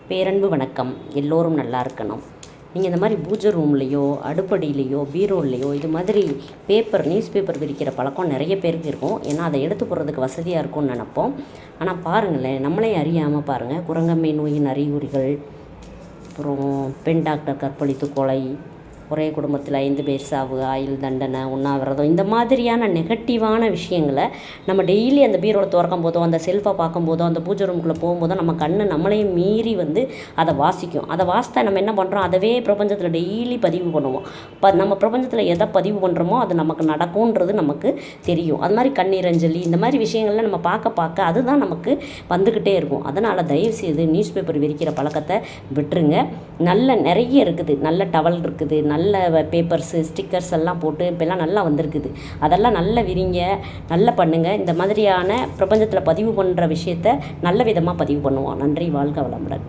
பேரன்பு வணக்கம். எல்லோரும் நல்லா இருக்கணும். நீங்கள் இந்த மாதிரி பூஜை ரூம்லேயோ அடுப்படியிலையோ பீரோல்லையோ இது மாதிரி நியூஸ் பேப்பர் விரிக்கிற பழக்கம் நிறைய பேருக்கு இருக்கும். ஏன்னா அதை எடுத்து போடுறதுக்கு வசதியாக இருக்கும்னு நினப்போம். ஆனால் பாருங்களேன், நம்மளே அறியாமல் பாருங்கள், குரங்கம்மை நோயின் அறிகுறிகள், அப்புறம் பெண் டாக்டர் கற்பழித்து கொலை, ஒரே குடும்பத்தில் 5 பேர் சாவு, ஆயுள் தண்டனை, உண்ணாவிரதம், இந்த மாதிரியான நெகட்டிவான விஷயங்களை நம்ம டெய்லி அந்த பீரோவில் திறக்கும் போதோ, அந்த செல்ஃபை பார்க்கும்போதோ, அந்த பூஜை ரூமுக்குள்ளே போகும்போதோ நம்ம கண்ணு நம்மளையும் மீறி அதை வாசிக்கும். அதை வாசித்தா நம்ம என்ன பண்ணுறோம், அதவே பிரபஞ்சத்தில் டெய்லி பதிவு பண்ணுவோம். நம்ம பிரபஞ்சத்தில் எதை பதிவு பண்ணுறோமோ அது நமக்கு நடக்கும்ன்றது நமக்கு தெரியும். அது மாதிரி கண்ணீரஞ்சலி, இந்த மாதிரி விஷயங்கள்லாம் நம்ம பார்க்க அதுதான் நமக்கு வந்துக்கிட்டே இருக்கும். அதனால் தயவுசெய்து நியூஸ் பேப்பர் விரிக்கிற பழக்கத்தை விட்டுருங்க. நிறைய இருக்குது, நல்ல டவல் இருக்குது, நல்ல பேப்பர்ஸு ஸ்டிக்கர்ஸ் எல்லாம் போட்டு இப்போல்லாம் நல்லா வந்திருக்குது. அதெல்லாம் நல்லா விரிங்க, நல்லா பண்ணுங்கள். இந்த மாதிரியான பிரபஞ்சத்தில் பதிவு பண்ணுற விஷயத்த நல்ல விதமாக பதிவு பண்ணுவோம். நன்றி. வாழ்க வளமுடன்.